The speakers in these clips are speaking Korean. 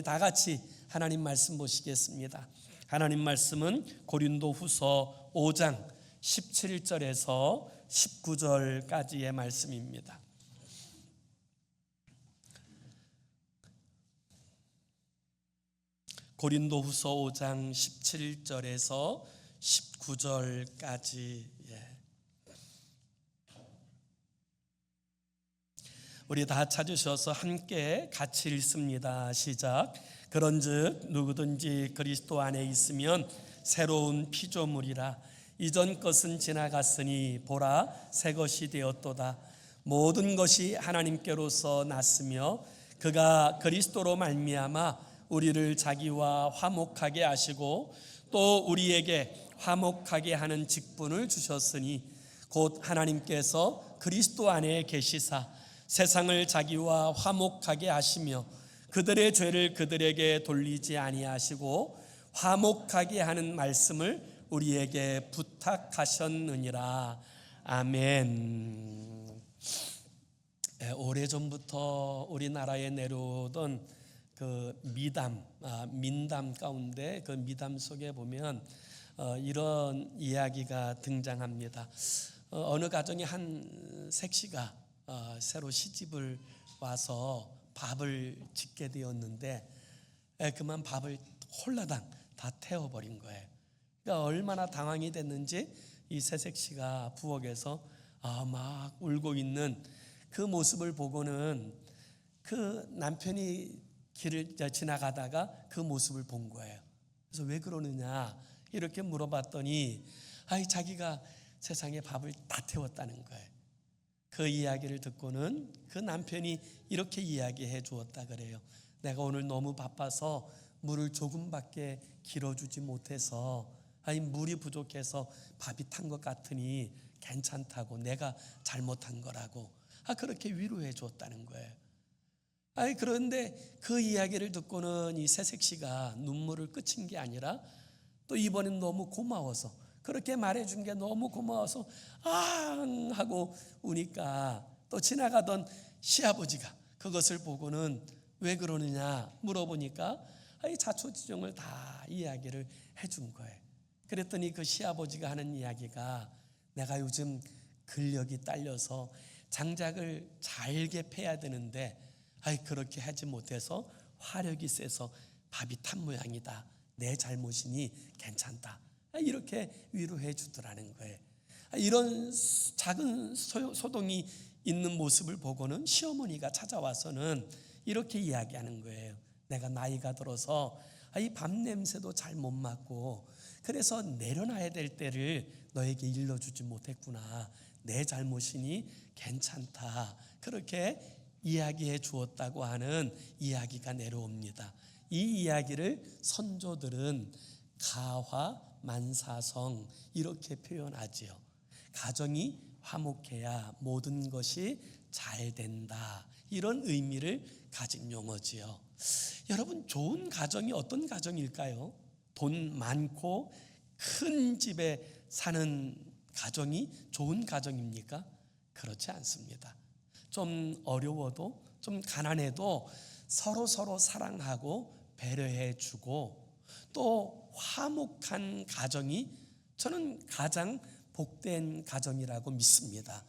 다 같이 하나님 말씀 보시겠습니다. 하나님 말씀은 고린도후서 5장 17절에서 19절까지의 말씀입니다. 고린도후서 5장 17절에서 19절까지. 우리 다 찾으셔서 함께 같이 읽습니다. 시작. 그런즉 누구든지 그리스도 안에 있으면 새로운 피조물이라. 이전 것은 지나갔으니 보라 새 것이 되었도다. 모든 것이 하나님께로서 났으며 그가 그리스도로 말미암아 우리를 자기와 화목하게 하시고 또 우리에게 화목하게 하는 직분을 주셨으니 곧 하나님께서 그리스도 안에 계시사 세상을 자기와 화목하게 하시며 그들의 죄를 그들에게 돌리지 아니하시고 화목하게 하는 말씀을 우리에게 부탁하셨느니라. 아멘. 오래전부터 우리나라에 내려오던 그 민담 가운데 그 미담 속에 보면 이런 이야기가 등장합니다. 어느 가정에 한 색시가 새로 시집을 와서 밥을 짓게 되었는데 그만 밥을 홀라당 다 태워버린 거예요. 그러니까 얼마나 당황이 됐는지 이 새색시가 부엌에서 막 울고 있는 그 모습을 보고는 그 남편이 길을 지나가다가 그 모습을 본 거예요. 그래서 왜 그러느냐 이렇게 물어봤더니 자기가 세상에 밥을 다 태웠다는 거예요. 그 이야기를 듣고는 그 남편이 이렇게 이야기해 주었다 그래요. 내가 오늘 너무 바빠서 물을 조금밖에 길어주지 못해서 물이 부족해서 밥이 탄 것 같으니 괜찮다고, 내가 잘못한 거라고 그렇게 위로해 주었다는 거예요. 그런데 그 이야기를 듣고는 이 새색시가 눈물을 그친 게 아니라 또 이번엔 너무 고마워서, 그렇게 말해준 게 너무 고마워서 하고 우니까 또 지나가던 시아버지가 그것을 보고는 왜 그러느냐 물어보니까 자초지종을 다 이야기를 해준 거예요. 그랬더니 그 시아버지가 하는 이야기가, 내가 요즘 근력이 딸려서 장작을 잘게 패야 되는데 그렇게 하지 못해서 화력이 세서 밥이 탄 모양이다. 내 잘못이니 괜찮다. 이렇게 위로해 주더라는 거예요. 이런 작은 소동이 있는 모습을 보고는 시어머니가 찾아와서는 이렇게 이야기하는 거예요. 내가 나이가 들어서 이 밥 냄새도 잘 못 맡고 그래서 내려놔야 될 때를 너에게 일러주지 못했구나. 내 잘못이니 괜찮다. 그렇게 이야기해 주었다고 하는 이야기가 내려옵니다. 이 이야기를 선조들은 가화만사성 이렇게 표현하지요. 가정이 화목해야 모든 것이 잘 된다, 이런 의미를 가진 용어지요. 여러분, 좋은 가정이 어떤 가정일까요? 돈 많고 큰 집에 사는 가정이 좋은 가정입니까? 그렇지 않습니다. 좀 어려워도, 좀 가난해도 서로 사랑하고 배려해 주고 또 화목한 가정이 저는 가장 복된 가정이라고 믿습니다.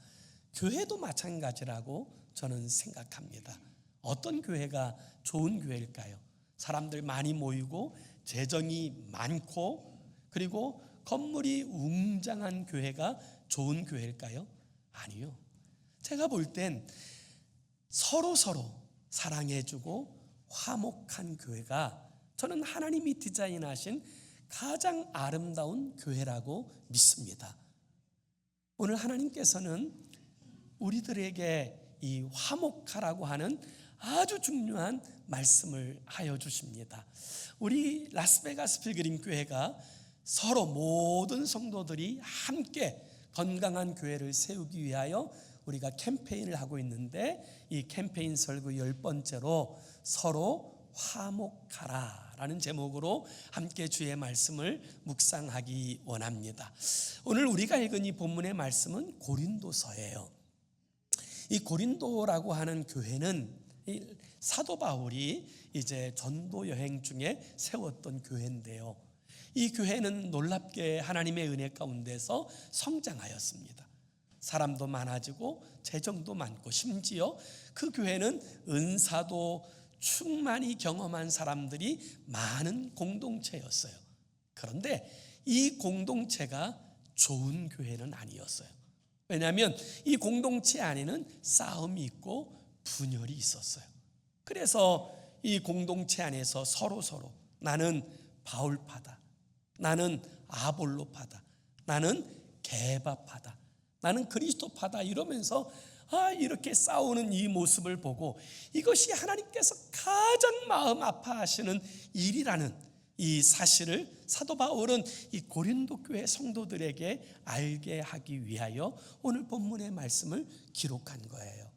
교회도 마찬가지라고 저는 생각합니다. 어떤 교회가 좋은 교회일까요? 사람들 많이 모이고 재정이 많고 그리고 건물이 웅장한 교회가 좋은 교회일까요? 아니요. 제가 볼 땐 서로 사랑해주고 화목한 교회가 저는 하나님이 디자인하신 가장 아름다운 교회라고 믿습니다. 오늘 하나님께서는 우리들에게 이 화목하라고 하는 아주 중요한 말씀을 하여 주십니다. 우리 라스베가스 필그림 교회가 서로 모든 성도들이 함께 건강한 교회를 세우기 위하여 우리가 캠페인을 하고 있는데, 이 캠페인 설교 10번째로 서로 화목하라 라는 제목으로 함께 주의 말씀을 묵상하기 원합니다. 오늘 우리가 읽은 이 본문의 말씀은 고린도서예요. 이 고린도라고 하는 교회는 사도 바울이 이제 전도 여행 중에 세웠던 교회인데요. 이 교회는 놀랍게 하나님의 은혜 가운데서 성장하였습니다. 사람도 많아지고 재정도 많고, 심지어 그 교회는 은사도 충만히 경험한 사람들이 많은 공동체였어요. 그런데 이 공동체가 좋은 교회는 아니었어요. 왜냐하면 이 공동체 안에는 싸움이 있고 분열이 있었어요. 그래서 이 공동체 안에서 서로 나는 바울파다, 나는 아볼로파다, 나는 게바파다, 나는 그리스도파다 이러면서 이렇게 싸우는 이 모습을 보고 이것이 하나님께서 가장 마음 아파하시는 일이라는 이 사실을 사도 바울은 이 고린도 교회 성도들에게 알게 하기 위하여 오늘 본문의 말씀을 기록한 거예요.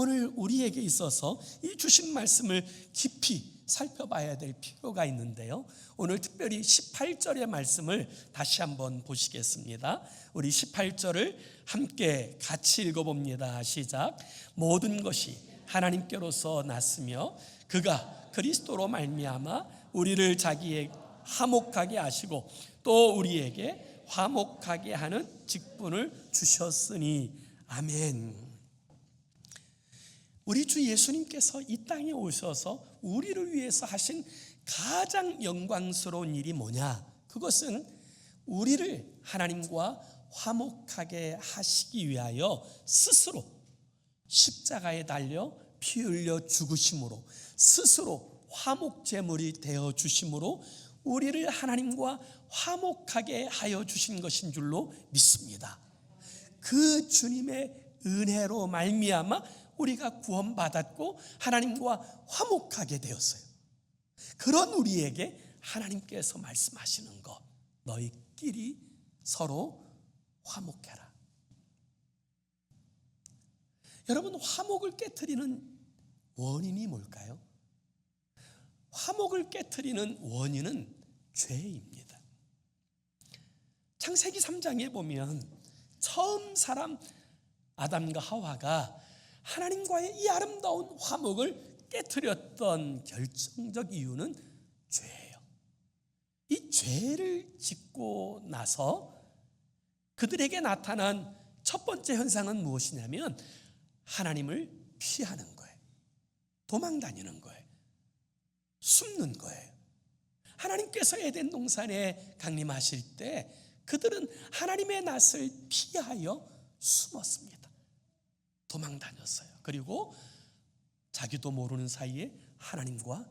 오늘 우리에게 있어서 이 주신 말씀을 깊이 살펴봐야 될 필요가 있는데요. 오늘 특별히 18절의 말씀을 다시 한번 보시겠습니다. 우리 18절을 함께 같이 읽어봅니다. 시작. 모든 것이 하나님께로서 났으며 그가 그리스도로 말미암아 우리를 자기의 화목하게 하시고 또 우리에게 화목하게 하는 직분을 주셨으니 아멘. 우리 주 예수님께서 이 땅에 오셔서 우리를 위해서 하신 가장 영광스러운 일이 뭐냐? 그것은 우리를 하나님과 화목하게 하시기 위하여 스스로 십자가에 달려 피 흘려 죽으심으로, 스스로 화목제물이 되어 주심으로 우리를 하나님과 화목하게 하여 주신 것인 줄로 믿습니다. 그 주님의 은혜로 말미암아 우리가 구원받았고 하나님과 화목하게 되었어요. 그런 우리에게 하나님께서 말씀하시는 것, 너희끼리 서로 화목해라. 여러분, 화목을 깨트리는 원인이 뭘까요? 화목을 깨트리는 원인은 죄입니다. 창세기 3장에 보면 처음 사람 아담과 하와가 하나님과의 이 아름다운 화목을 깨트렸던 결정적 이유는 죄예요. 이 죄를 짓고 나서 그들에게 나타난 첫 번째 현상은 무엇이냐면 하나님을 피하는 거예요. 도망 다니는 거예요. 숨는 거예요. 하나님께서 에덴 동산에 강림하실 때 그들은 하나님의 낯을 피하여 숨었습니다. 도망 다녔어요. 그리고 자기도 모르는 사이에 하나님과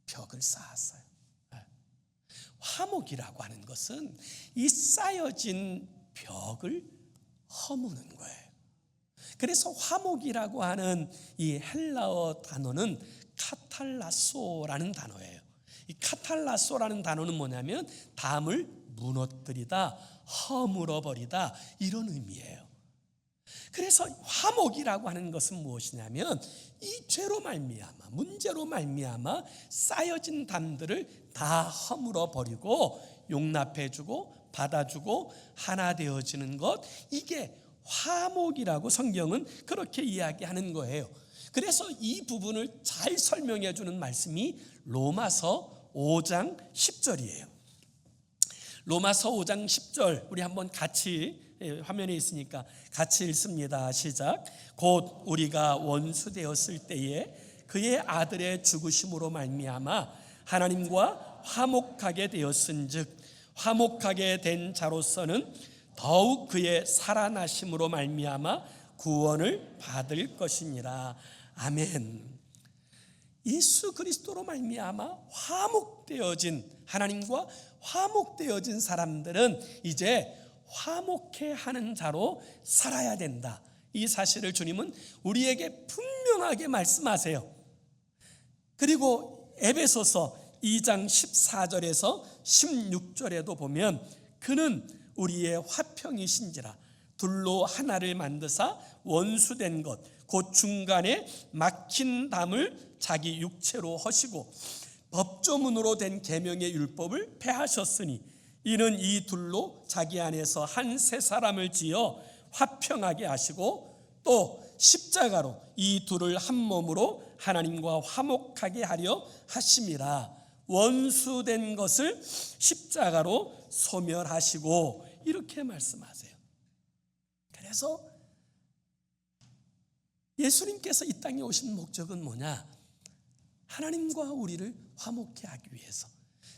벽을 쌓았어요. 화목이라고 하는 것은 이 쌓여진 벽을 허무는 거예요. 그래서 화목이라고 하는 이 헬라어 단어는 카탈라소라는 단어예요. 이 카탈라소라는 단어는 뭐냐면 담을 무너뜨리다, 허물어버리다 이런 의미예요. 그래서 화목이라고 하는 것은 무엇이냐면 이 죄로 말미암아, 문제로 말미암아 쌓여진 담들을 다 허물어 버리고 용납해주고 받아주고 하나 되어지는 것, 이게 화목이라고 성경은 그렇게 이야기하는 거예요. 그래서 이 부분을 잘 설명해 주는 말씀이 로마서 5장 10절이에요. 로마서 5장 10절 우리 한번 같이, 화면에 있으니까 같이 읽습니다. 시작. 곧 우리가 원수 되었을 때에 그의 아들의 죽으심으로 말미암아 하나님과 화목하게 되었은즉 화목하게 된 자로서는 더욱 그의 살아나심으로 말미암아 구원을 받을 것이니라. 아멘. 예수 그리스도로 말미암아 화목되어진, 하나님과 화목되어진 사람들은 이제 화목해 하는 자로 살아야 된다. 이 사실을 주님은 우리에게 분명하게 말씀하세요. 그리고 에베소서 2장 14절에서 16절에도 보면 그는 우리의 화평이신지라 둘로 하나를 만드사 원수된 것 곧 중간에 막힌 담을 자기 육체로 허시고 법조문으로 된 계명의 율법을 폐하셨으니 이는 이 둘로 자기 안에서 한 새 사람을 지어 화평하게 하시고 또 십자가로 이 둘을 한 몸으로 하나님과 화목하게 하려 하심이라. 원수된 것을 십자가로 소멸하시고, 이렇게 말씀하세요. 그래서 예수님께서 이 땅에 오신 목적은 뭐냐? 하나님과 우리를 화목케 하기 위해서,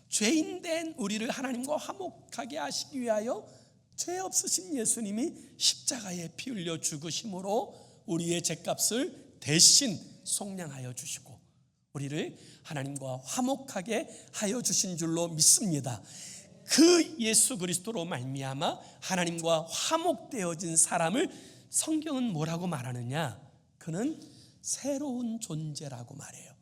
죄인된 우리를 하나님과 화목하게 하시기 위하여 죄 없으신 예수님이 십자가에 피 흘려 죽으심으로 우리의 죄값을 대신 속량하여 주시고 우리를 하나님과 화목하게 하여 주신 줄로 믿습니다. 그 예수 그리스도로 말미암아 하나님과 화목되어진 사람을 성경은 뭐라고 말하느냐? 그는 새로운 존재라고 말해요.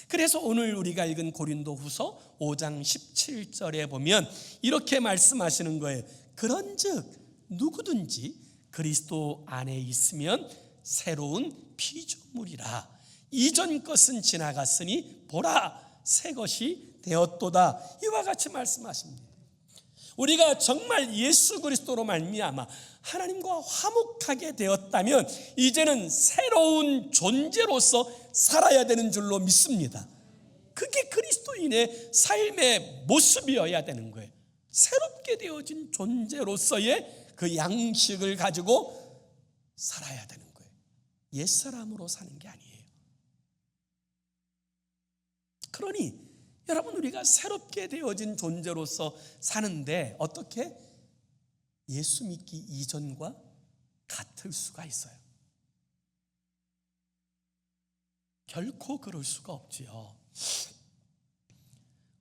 그래서 오늘 우리가 읽은 고린도후서 5장 17절에 보면 이렇게 말씀하시는 거예요. 그런즉 누구든지 그리스도 안에 있으면 새로운 피조물이라. 이전 것은 지나갔으니 보라, 새 것이 되었도다. 이와 같이 말씀하십니다. 우리가 정말 예수 그리스도로 말미암아 하나님과 화목하게 되었다면 이제는 새로운 존재로서 살아야 되는 줄로 믿습니다. 그게 그리스도인의 삶의 모습이어야 되는 거예요. 새롭게 되어진 존재로서의 그 양식을 가지고 살아야 되는 거예요. 옛사람으로 사는 게 아니에요. 그러니 여러분, 우리가 새롭게 되어진 존재로서 사는데 어떻게? 예수 믿기 이전과 같을 수가 있어요. 결코 그럴 수가 없지요.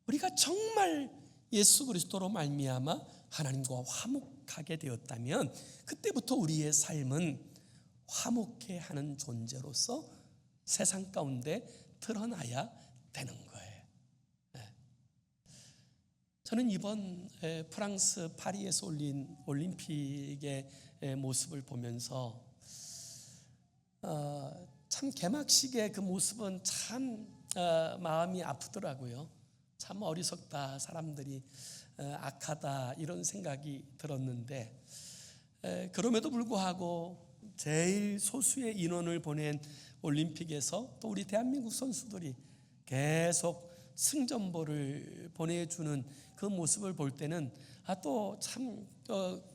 우리가 정말 예수 그리스도로 말미암아 하나님과 화목하게 되었다면 그때부터 우리의 삶은 화목해 하는 존재로서 세상 가운데 드러나야 되는 거예요. 저는 이번 프랑스 파리에서 올린 올림픽의 모습을 보면서 참 개막식의 그 모습은 참 마음이 아프더라고요. 참 어리석다, 사람들이 악하다, 이런 생각이 들었는데 그럼에도 불구하고 제일 소수의 인원을 보낸 올림픽에서 또 우리 대한민국 선수들이 계속 승전보를 보내주는 그 모습을 볼 때는 또 참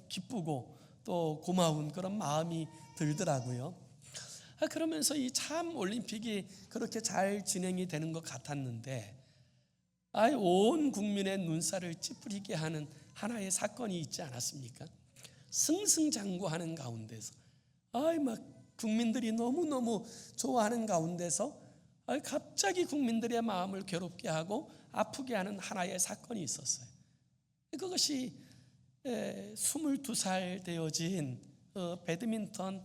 기쁘고 또 고마운 그런 마음이 들더라고요. 그러면서 이 참 올림픽이 그렇게 잘 진행이 되는 것 같았는데 온 국민의 눈살을 찌푸리게 하는 하나의 사건이 있지 않았습니까? 승승장구하는 가운데서 막 국민들이 너무너무 좋아하는 가운데서 갑자기 국민들의 마음을 괴롭게 하고 아프게 하는 하나의 사건이 있었어요. 그것이 22살 되어진 배드민턴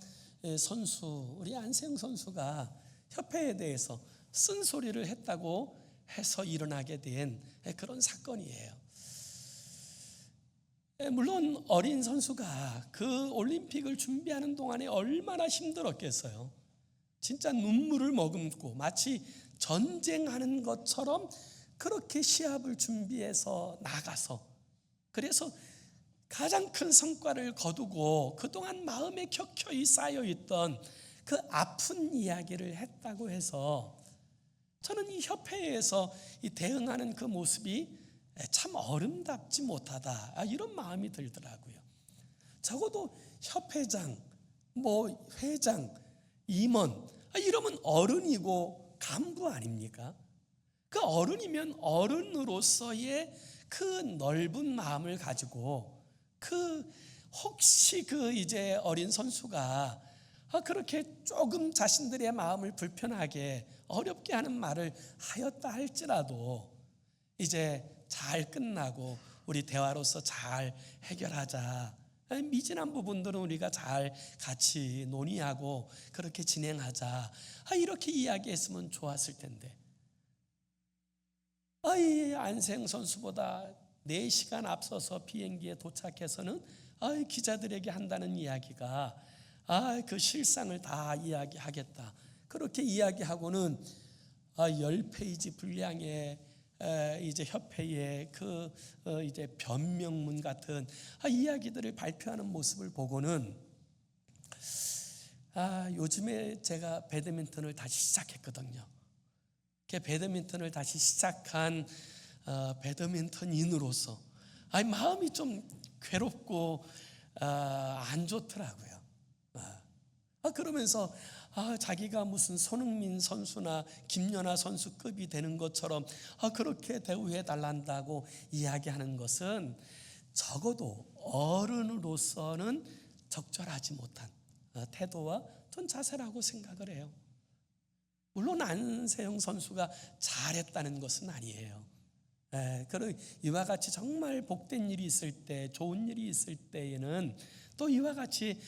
선수, 우리 안세영 선수가 협회에 대해서 쓴소리를 했다고 해서 일어나게 된 그런 사건이에요. 물론 어린 선수가 그 올림픽을 준비하는 동안에 얼마나 힘들었겠어요. 진짜 눈물을 머금고 마치 전쟁하는 것처럼 그렇게 시합을 준비해서 나가서, 그래서 가장 큰 성과를 거두고 그동안 마음에 켜켜이 쌓여있던 그 아픈 이야기를 했다고 해서 저는 이 협회에서 이 대응하는 그 모습이 참 어른답지 못하다, 이런 마음이 들더라고요. 적어도 협회장, 회장, 임원, 이러면 어른이고 간부 아닙니까? 그 어른이면 어른으로서의 그 넓은 마음을 가지고 혹시 이제 어린 선수가 그렇게 조금 자신들의 마음을 불편하게 어렵게 하는 말을 하였다 할지라도 이제 잘 끝나고 우리 대화로서 잘 해결하자, 미진한 부분들은 우리가 잘 같이 논의하고 그렇게 진행하자, 이렇게 이야기했으면 좋았을 텐데 이 안세영 선수보다 4시간 앞서서 비행기에 도착해서는 기자들에게 한다는 이야기가 그 실상을 다 이야기하겠다, 그렇게 이야기하고는 10페이지 분량의 이제 협회의 이제 변명문 같은 이야기들을 발표하는 모습을 보고는 요즘에 제가 배드민턴을 다시 시작했거든요. 배드민턴을 다시 시작한 배드민턴인으로서 마음이 좀 괴롭고 안 좋더라고요. 그러면서 자기가 무슨 손흥민 선수나 김연아 선수급이 되는 것처럼 그렇게 대우해 달란다고 이야기하는 것은 적어도 어른으로서는 적절하지 못한 태도와 전 자세라고 생각을 해요. 물론 안세영 선수가 잘했다는 것은 아니에요. 그리고 이와 같이 정말 복된 일이 있을 때, 좋은 일이 있을 때에는 또 이와 같이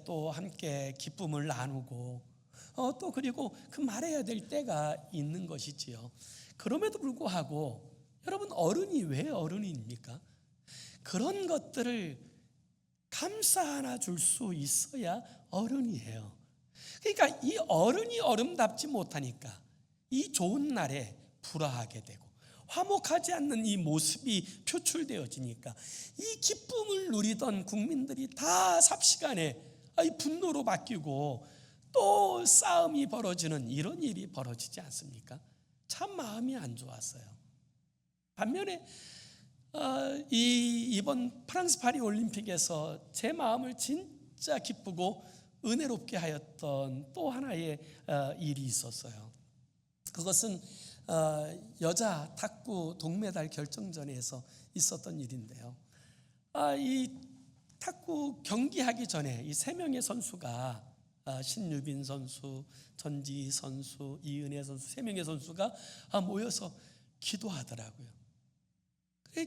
또 함께 기쁨을 나누고 또 그리고 그 말해야 될 때가 있는 것이지요. 그럼에도 불구하고 여러분, 어른이 왜 어른입니까? 그런 것들을 감싸 안아 줄 수 있어야 어른이에요. 그러니까 이 어른이 어른답지 못하니까 이 좋은 날에 불화하게 되고 화목하지 않는 이 모습이 표출되어지니까 이 기쁨을 누리던 국민들이 다 삽시간에 이 분노로 바뀌고 또 싸움이 벌어지는 이런 일이 벌어지지 않습니까? 참 마음이 안 좋았어요. 반면에 이번 프랑스 파리 올림픽에서 제 마음을 진짜 기쁘고 은혜롭게 하였던 또 하나의 일이 있었어요. 그것은 여자 탁구 동메달 결정전에서 있었던 일인데요. 이 탁구 경기하기 전에 이 세 명의 선수가 신유빈 선수, 전지희 선수, 이은혜 선수 세 명의 선수가 모여서 기도하더라고요.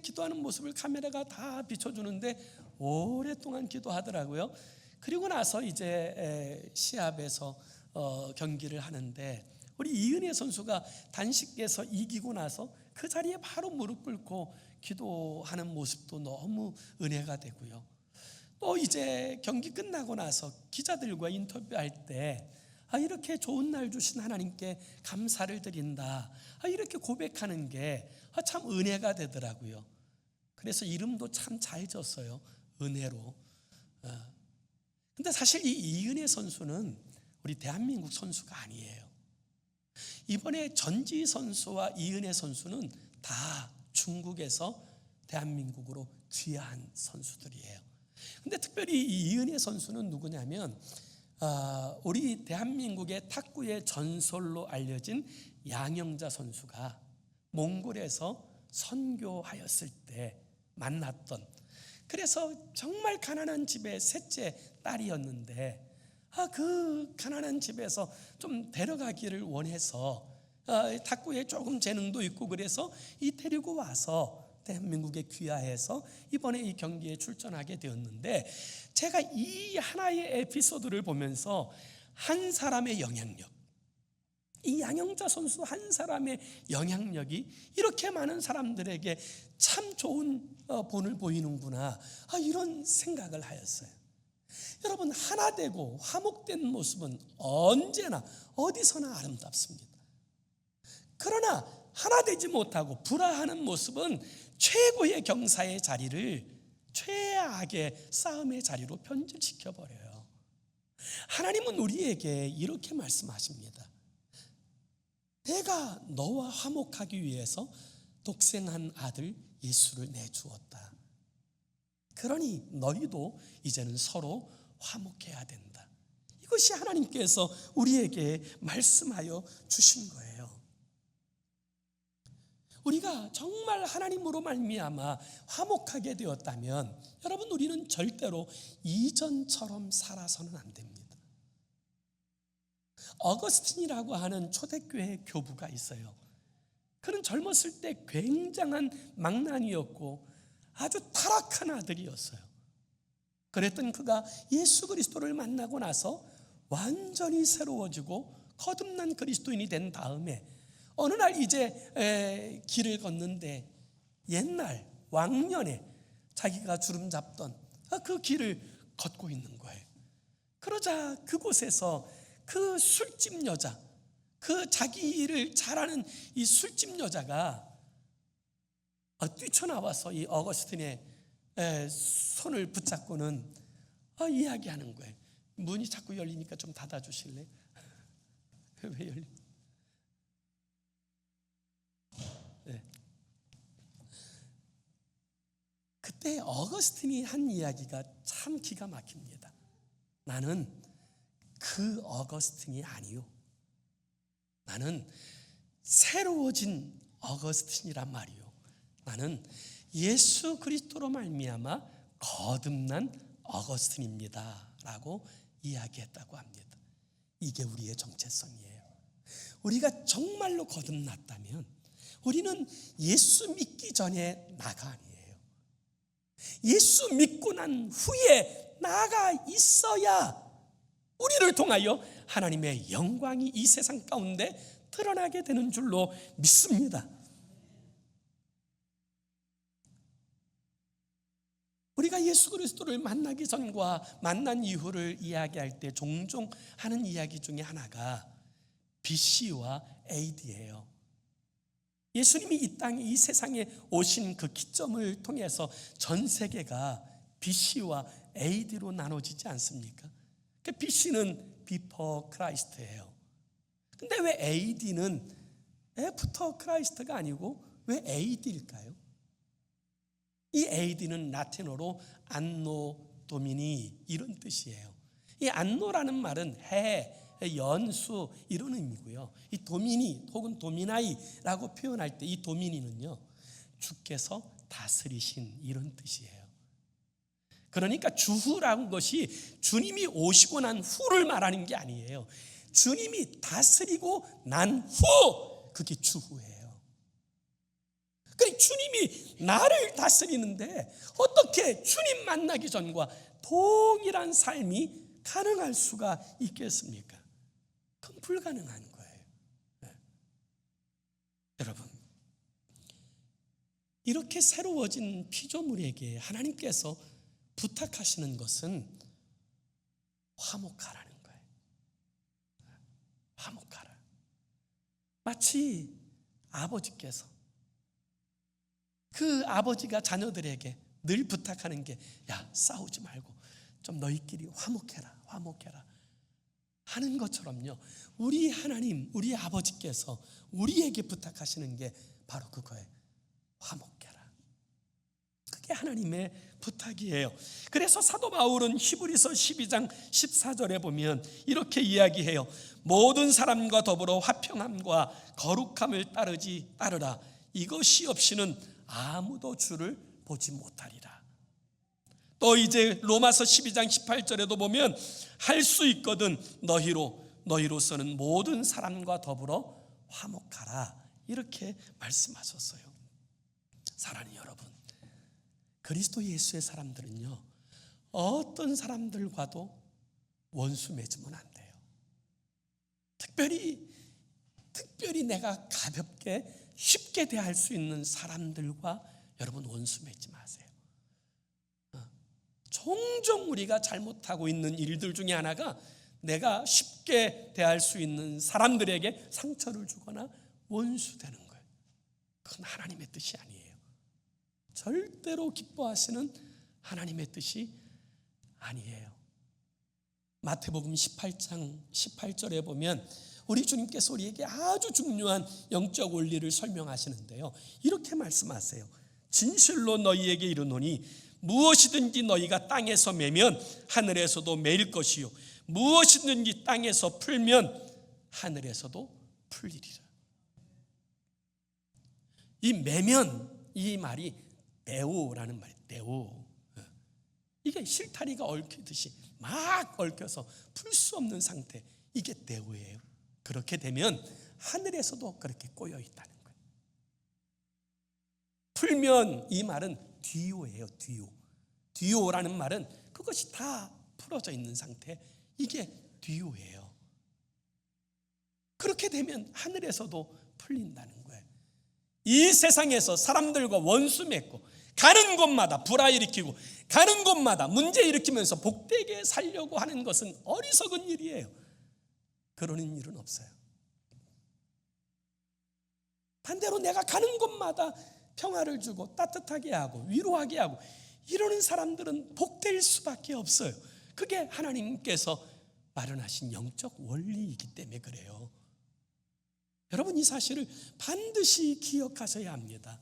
기도하는 모습을 카메라가 다 비춰주는데 오랫동안 기도하더라고요. 그리고 나서 이제 시합에서 경기를 하는데 우리 이은혜 선수가 단식에서 이기고 나서 그 자리에 바로 무릎 꿇고 기도하는 모습도 너무 은혜가 되고요. 또 이제 경기 끝나고 나서 기자들과 인터뷰할 때 이렇게 좋은 날 주신 하나님께 감사를 드린다, 이렇게 고백하는 게 참 은혜가 되더라고요. 그래서 이름도 참 잘 졌어요. 은혜로. 근데 사실 이 이은혜 선수는 우리 대한민국 선수가 아니에요. 이번에 전지희 선수와 이은혜 선수는 다 중국에서 대한민국으로 귀화한 선수들이에요. 근데 특별히 이 이은혜 선수는 누구냐면 우리 대한민국의 탁구의 전설로 알려진 양영자 선수가 몽골에서 선교하였을 때 만났던, 그래서 정말 가난한 집의 셋째 딸이었는데 그 가난한 집에서 좀 데려가기를 원해서 탁구에 조금 재능도 있고 그래서 데리고 와서 대한민국에 귀화해서 이번에 이 경기에 출전하게 되었는데, 제가 이 하나의 에피소드를 보면서 한 사람의 영향력, 이 양영자 선수 한 사람의 영향력이 이렇게 많은 사람들에게 참 좋은 본을 보이는구나, 이런 생각을 하였어요. 여러분, 하나 되고 화목된 모습은 언제나 어디서나 아름답습니다. 그러나 하나 되지 못하고 불화하는 모습은 최고의 경사의 자리를 최악의 싸움의 자리로 변질시켜 버려요. 하나님은 우리에게 이렇게 말씀하십니다. 내가 너와 화목하기 위해서 독생한 아들 예수를 내주었다. 그러니 너희도 이제는 서로 화목해야 된다. 이것이 하나님께서 우리에게 말씀하여 주신 거예요. 우리가 정말 하나님으로 말미암아 화목하게 되었다면 여러분, 우리는 절대로 이전처럼 살아서는 안 됩니다. 어거스틴이라고 하는 초대교회 교부가 있어요. 그는 젊었을 때 굉장한 망나니였고 아주 타락한 아들이었어요. 그랬던 그가 예수 그리스도를 만나고 나서 완전히 새로워지고 거듭난 그리스도인이 된 다음에 어느 날 이제 길을 걷는데 옛날 왕년에 자기가 주름 잡던 그 길을 걷고 있는 거예요. 그러자 그곳에서 그 술집 여자, 그 자기 일을 잘하는 이 술집 여자가 뛰쳐나와서 이 어거스틴의 손을 붙잡고는 이야기하는 거예요. 문이 자꾸 열리니까 좀 닫아주실래요? 왜 열리? 네. 그때 어거스틴이 한 이야기가 참 기가 막힙니다. 나는 그 어거스틴이 아니요, 나는 새로워진 어거스틴이란 말이요, 나는 예수 그리스도로 말미암아 거듭난 어거스틴입니다 라고 이야기했다고 합니다. 이게 우리의 정체성이에요. 우리가 정말로 거듭났다면 우리는 예수 믿기 전에 나가 아니에요. 예수 믿고 난 후에 나가 있어야 우리를 통하여 하나님의 영광이 이 세상 가운데 드러나게 되는 줄로 믿습니다. 우리가 예수 그리스도를 만나기 전과 만난 이후를 이야기할 때 종종 하는 이야기 중에 하나가 BC와 AD예요. 예수님이 이 땅에, 이 세상에 오신 그 기점을 통해서 전 세계가 BC와 AD로 나눠지지 않습니까? 그 BC는 Before Christ예요. 근데 왜 AD는 After Christ가 아니고 왜 AD일까요? 이 AD는 라틴어로 안노 도미니 이런 뜻이에요. 이 안노라는 말은 해, 연수 이런 의미고요. 이 도미니 혹은 도미나이라고 표현할 때 이 도미니는요, 주께서 다스리신 이런 뜻이에요. 그러니까 주후라는 것이 주님이 오시고 난 후를 말하는 게 아니에요. 주님이 다스리고 난 후, 그게 주후예요. 그러니까 주님이 나를 다스리는데 어떻게 주님 만나기 전과 동일한 삶이 가능할 수가 있겠습니까? 그건 불가능한 거예요. 네. 여러분, 이렇게 새로워진 피조물에게 하나님께서 부탁하시는 것은 화목하라는 거예요. 화목하라. 마치 아버지께서, 그 아버지가 자녀들에게 늘 부탁하는 게, 야, 싸우지 말고 좀 너희끼리 화목해라, 화목해라 하는 것처럼요, 우리 하나님, 우리 아버지께서 우리에게 부탁하시는 게 바로 그거예요. 화목해라. 그게 하나님의 부탁이에요. 그래서 사도 바울은 히브리서 12장 14절에 보면 이렇게 이야기해요. 모든 사람과 더불어 화평함과 거룩함을 따르라. 이것이 없이는 아무도 주를 보지 못하리라. 또 이제 로마서 12장 18절에도 보면 할 수 있거든 너희로서는 모든 사람과 더불어 화목하라, 이렇게 말씀하셨어요. 사랑하는 여러분, 그리스도 예수의 사람들은요, 어떤 사람들과도 원수 맺으면 안 돼요. 특별히 내가 가볍게 쉽게 대할 수 있는 사람들과 여러분 원수 맺지 마세요. 종종 우리가 잘못하고 있는 일들 중에 하나가 내가 쉽게 대할 수 있는 사람들에게 상처를 주거나 원수되는 거예요. 그건 하나님의 뜻이 아니에요. 절대로 기뻐하시는 하나님의 뜻이 아니에요. 마태복음 18장 18절에 보면 우리 주님께서 우리에게 아주 중요한 영적 원리를 설명하시는데요, 이렇게 말씀하세요. 진실로 너희에게 이르노니 무엇이든지 너희가 땅에서 매면 하늘에서도 매일 것이요 무엇이든지 땅에서 풀면 하늘에서도 풀리리라. 이 매면, 이 말이 네오라는 말이에요. 네오. 이게 실타리가 얽히듯이 막 얽혀서 풀 수 없는 상태, 이게 네오예요. 그렇게 되면 하늘에서도 그렇게 꼬여 있다는 거예요. 풀면, 이 말은 뒤오예요. 뒤오라는 말은 그것이 다 풀어져 있는 상태, 이게 뒤오예요. 그렇게 되면 하늘에서도 풀린다는 거예요. 이 세상에서 사람들과 원수 맺고 가는 곳마다 불화일으키고 가는 곳마다 문제 일으키면서 복되게 살려고 하는 것은 어리석은 일이에요. 그러는 일은 없어요. 반대로 내가 가는 곳마다 평화를 주고 따뜻하게 하고 위로하게 하고 이러는 사람들은 복될 수밖에 없어요. 그게 하나님께서 마련하신 영적 원리이기 때문에 그래요. 여러분, 이 사실을 반드시 기억하셔야 합니다.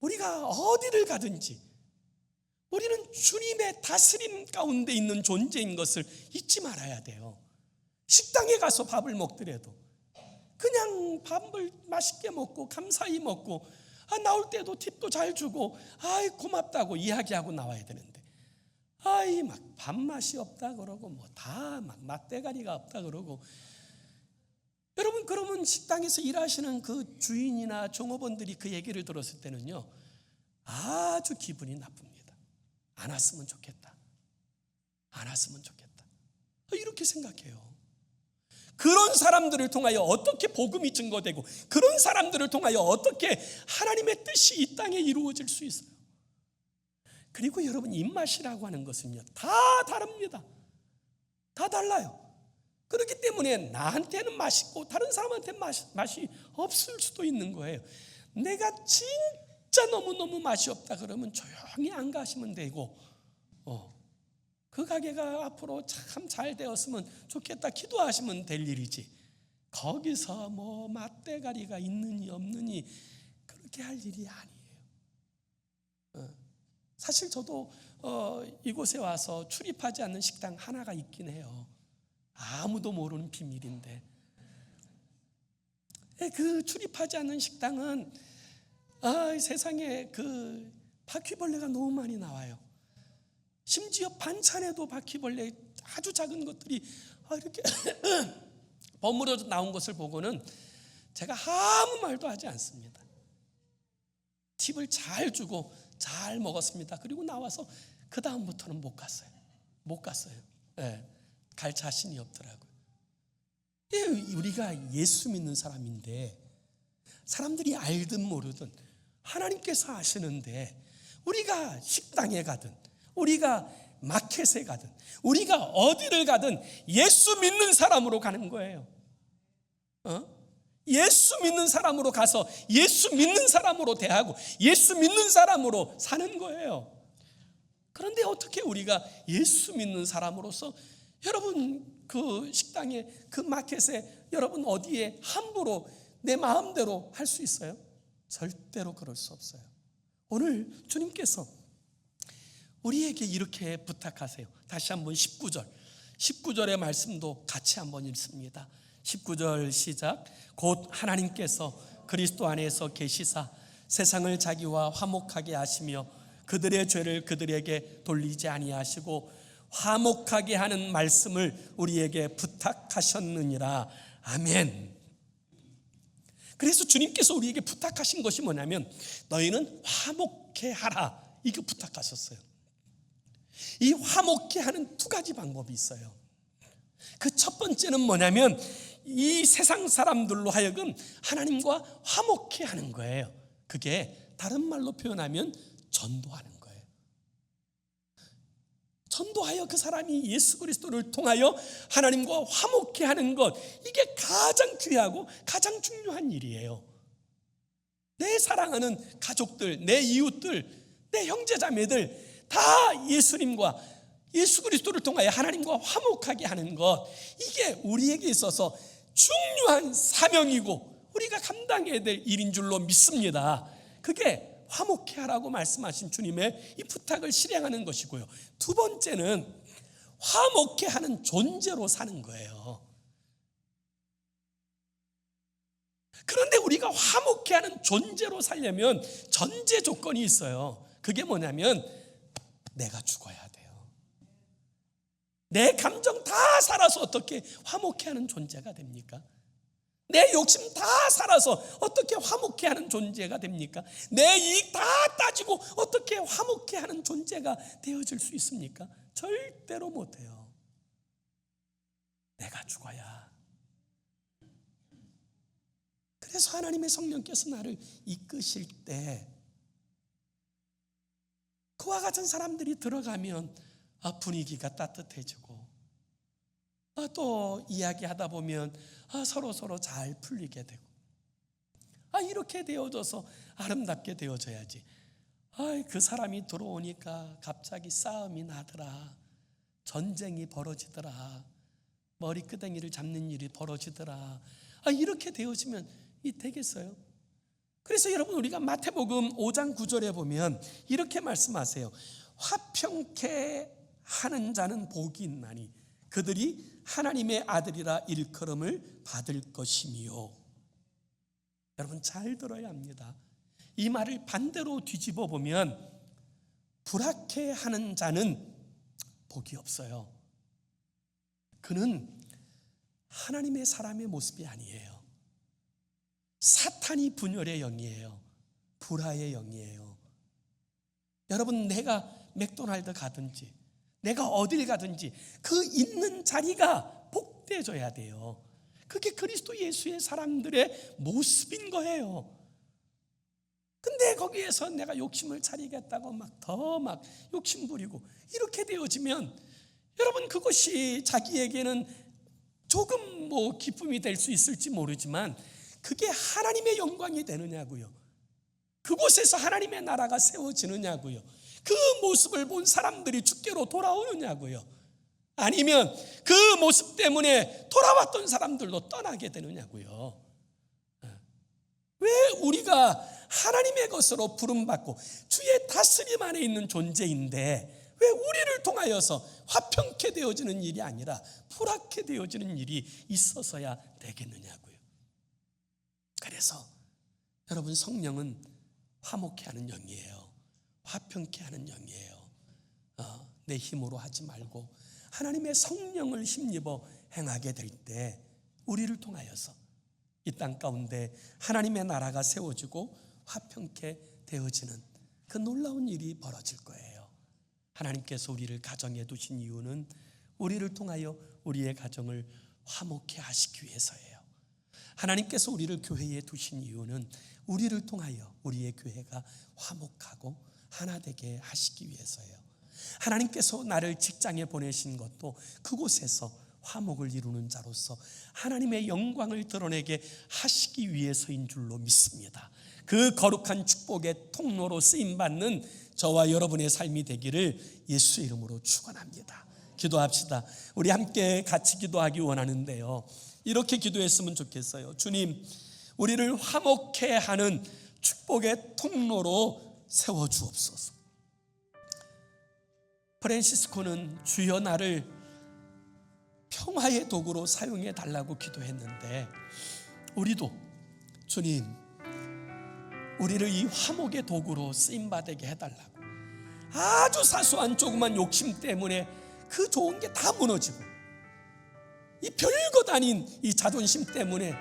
우리가 어디를 가든지 우리는 주님의 다스림 가운데 있는 존재인 것을 잊지 말아야 돼요. 식당에 가서 밥을 먹더라도 그냥 밥을 맛있게 먹고 감사히 먹고 나올 때도 팁도 잘 주고 아이 고맙다고 이야기하고 나와야 되는데 아이 막 밥맛이 없다 그러고 뭐 다 막 맛대가리가 없다 그러고, 여러분 그러면 식당에서 일하시는 그 주인이나 종업원들이 그 얘기를 들었을 때는요 아주 기분이 나쁩니다. 안 왔으면 좋겠다, 안 왔으면 좋겠다, 이렇게 생각해요. 그런 사람들을 통하여 어떻게 복음이 증거되고 그런 사람들을 통하여 어떻게 하나님의 뜻이 이 땅에 이루어질 수 있어요. 그리고 여러분, 입맛이라고 하는 것은요 다 다릅니다. 다 달라요. 그렇기 때문에 나한테는 맛있고 다른 사람한테는 맛이 없을 수도 있는 거예요. 내가 진짜 너무너무 맛이 없다 그러면 조용히 안 가시면 되고, 그 가게가 앞으로 참 잘 되었으면 좋겠다 기도하시면 될 일이지, 거기서 뭐 맛대가리가 있느니 없느니 그렇게 할 일이 아니에요. 사실 저도 이곳에 와서 출입하지 않는 식당 하나가 있긴 해요. 아무도 모르는 비밀인데, 그 출입하지 않는 식당은 세상에 그 바퀴벌레가 너무 많이 나와요. 심지어 반찬에도 바퀴벌레 아주 작은 것들이 이렇게 버무려져 나온 것을 보고는 제가 아무 말도 하지 않습니다. 팁을 잘 주고 잘 먹었습니다. 그리고 나와서 그 다음부터는 못 갔어요. 갈 자신이 없더라고요. 우리가 예수 믿는 사람인데 사람들이 알든 모르든 하나님께서 아시는데, 우리가 식당에 가든 우리가 마켓에 가든 우리가 어디를 가든 예수 믿는 사람으로 가는 거예요. 예수 믿는 사람으로 가서 예수 믿는 사람으로 대하고 예수 믿는 사람으로 사는 거예요. 그런데 어떻게 우리가 예수 믿는 사람으로서 여러분 그 식당에 그 마켓에 여러분 어디에 함부로 내 마음대로 할 수 있어요? 절대로 그럴 수 없어요. 오늘 주님께서 우리에게 이렇게 부탁하세요. 다시 한번 19절의 말씀도 같이 한번 읽습니다. 19절 시작. 곧 하나님께서 그리스도 안에서 계시사 세상을 자기와 화목하게 하시며 그들의 죄를 그들에게 돌리지 아니하시고 화목하게 하는 말씀을 우리에게 부탁하셨느니라. 아멘. 그래서 주님께서 우리에게 부탁하신 것이 뭐냐면 너희는 화목해 하라, 이거 부탁하셨어요. 이 화목해 하는 두 가지 방법이 있어요. 그 첫 번째는 뭐냐면 이 세상 사람들로 하여금 하나님과 화목해 하는 거예요. 그게 다른 말로 표현하면 전도하는 거예요. 전도하여 그 사람이 예수 그리스도를 통하여 하나님과 화목해 하는 것, 이게 가장 귀하고 가장 중요한 일이에요. 내 사랑하는 가족들, 내 이웃들, 내 형제자매들 다 예수님과 예수 그리스도를 통하여 하나님과 화목하게 하는 것, 이게 우리에게 있어서 중요한 사명이고 우리가 감당해야 될 일인 줄로 믿습니다. 그게 화목해 하라고 말씀하신 주님의 이 부탁을 실행하는 것이고요. 두 번째는 화목해 하는 존재로 사는 거예요. 그런데 우리가 화목해 하는 존재로 살려면 전제 조건이 있어요. 그게 뭐냐면 내가 죽어야 돼요. 내 감정 다 살아서 어떻게 화목해 하는 존재가 됩니까? 내 욕심 다 살아서 어떻게 화목해 하는 존재가 됩니까? 내 이익 다 따지고 어떻게 화목해 하는 존재가 되어질 수 있습니까? 절대로 못해요. 내가 죽어야. 그래서 하나님의 성령께서 나를 이끄실 때 그와 같은 사람들이 들어가면 분위기가 따뜻해지고 또 이야기하다 보면 서로 잘 풀리게 되고 이렇게 되어져서 아름답게 되어져야지. 그 사람이 들어오니까 갑자기 싸움이 나더라. 전쟁이 벌어지더라. 머리끄댕이를 잡는 일이 벌어지더라. 이렇게 되어지면 되겠어요? 그래서 여러분, 우리가 마태복음 5장 9절에 보면 이렇게 말씀하세요. 화평케 하는 자는 복이 있나니 그들이 하나님의 아들이라 일컬음을 받을 것이며. 여러분, 잘 들어야 합니다. 이 말을 반대로 뒤집어 보면 불악해 하는 자는 복이 없어요. 그는 하나님의 사람의 모습이 아니에요. 사탄이 분열의 영이에요. 불화의 영이에요. 여러분, 내가 맥도날드 가든지 내가 어딜 가든지 그 있는 자리가 복되어져야 돼요. 그게 그리스도 예수의 사람들의 모습인 거예요. 근데 거기에서 내가 욕심을 차리겠다고 더 욕심 부리고 이렇게 되어지면, 여러분, 그것이 자기에게는 조금 기쁨이 될 수 있을지 모르지만 그게 하나님의 영광이 되느냐고요. 그곳에서 하나님의 나라가 세워지느냐고요. 그 모습을 본 사람들이 주께로 돌아오느냐고요. 아니면 그 모습 때문에 돌아왔던 사람들도 떠나게 되느냐고요. 왜 우리가 하나님의 것으로 부름받고 주의 다스림 안에 있는 존재인데 왜 우리를 통하여서 화평케 되어지는 일이 아니라 불악케 되어지는 일이 있어서야 되겠느냐고요. 그래서 여러분, 성령은 화목케 하는 영이에요. 화평케 하는 영이에요. 내 힘으로 하지 말고 하나님의 성령을 힘입어 행하게 될 때 우리를 통하여서 이 땅 가운데 하나님의 나라가 세워지고 화평케 되어지는 그 놀라운 일이 벌어질 거예요. 하나님께서 우리를 가정에 두신 이유는 우리를 통하여 우리의 가정을 화목케 하시기 위해서예요. 하나님께서 우리를 교회에 두신 이유는 우리를 통하여 우리의 교회가 화목하고 하나 되게 하시기 위해서예요. 하나님께서 나를 직장에 보내신 것도 그곳에서 화목을 이루는 자로서 하나님의 영광을 드러내게 하시기 위해서인 줄로 믿습니다. 그 거룩한 축복의 통로로 쓰임받는 저와 여러분의 삶이 되기를 예수의 이름으로 축원합니다. 기도합시다. 우리 함께 같이 기도하기 원하는데요, 이렇게 기도했으면 좋겠어요. 주님, 우리를 화목케 하는 축복의 통로로 세워주옵소서. 프란시스코는 주여 나를 평화의 도구로 사용해 달라고 기도했는데, 우리도 주님, 우리를 이 화목의 도구로 쓰임받게 해달라고. 아주 사소한 조그만 욕심 때문에 그 좋은 게 다 무너지고, 이 별것 아닌 이 자존심 때문에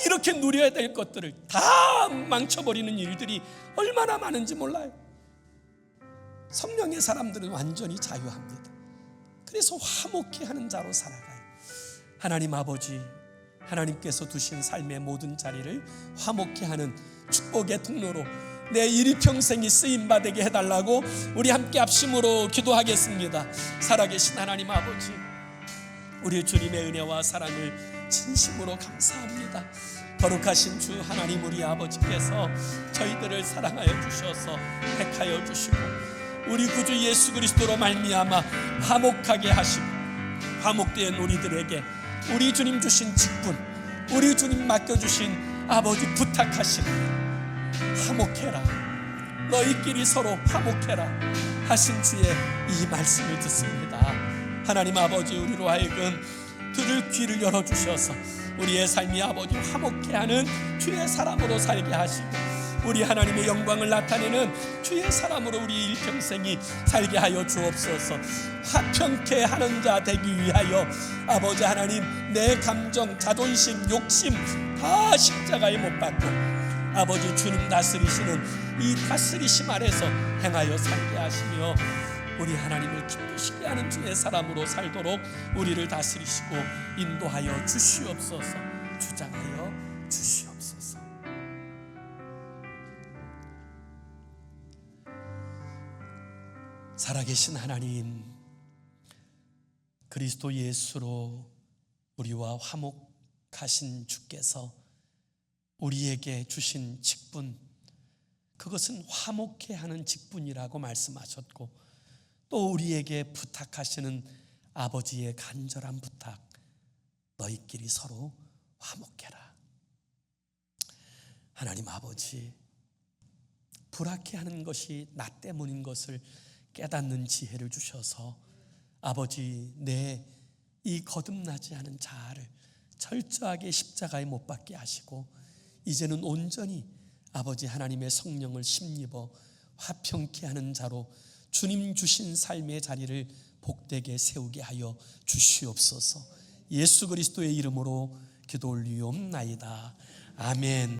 이렇게 누려야 될 것들을 다 망쳐버리는 일들이 얼마나 많은지 몰라요. 성령의 사람들은 완전히 자유합니다. 그래서 화목케 하는 자로 살아가요. 하나님 아버지, 하나님께서 두신 삶의 모든 자리를 화목케 하는 축복의 통로로 내 일평생이 쓰임받게 해달라고 우리 함께 합심으로 기도하겠습니다. 살아계신 하나님 아버지, 우리 주님의 은혜와 사랑을 진심으로 감사합니다. 거룩하신 주 하나님, 우리 아버지께서 저희들을 사랑하여 주셔서 택하여 주시고 우리 구주 예수 그리스도로 말미암아 화목하게 하시고, 화목된 우리들에게 우리 주님 주신 직분, 우리 주님 맡겨주신 아버지 부탁하신 화목해라, 너희끼리 서로 화목해라 하신 주의 이 말씀을 듣습니다. 하나님 아버지, 우리로 하여금 들을 귀를 열어주셔서 우리의 삶이 아버지 화목케 하는 주의 사람으로 살게 하시고, 우리 하나님의 영광을 나타내는 주의 사람으로 우리 일평생이 살게 하여 주옵소서. 화평케 하는 자 되기 위하여 아버지 하나님, 내 감정, 자존심, 욕심 다 십자가에 못 박고 아버지 주님 다스리시는 이 다스리심 아래서 행하여 살게 하시며, 우리 하나님을 기쁘시게 하는 주의 사람으로 살도록 우리를 다스리시고 인도하여 주시옵소서. 주장하여 주시옵소서. 살아계신 하나님, 그리스도 예수로 우리와 화목하신 주께서 우리에게 주신 직분, 그것은 화목해 하는 직분이라고 말씀하셨고, 또 우리에게 부탁하시는 아버지의 간절한 부탁, 너희끼리 서로 화목해라. 하나님 아버지, 불화케하는 것이 나 때문인 것을 깨닫는 지혜를 주셔서 아버지, 내 이 거듭나지 않은 자아를 철저하게 십자가에 못 박게 하시고, 이제는 온전히 아버지 하나님의 성령을 힘입어 화평케 하는 자로 주님 주신 삶의 자리를 복되게 세우게 하여 주시옵소서. 예수 그리스도의 이름으로 기도 올리옵나이다. 아멘.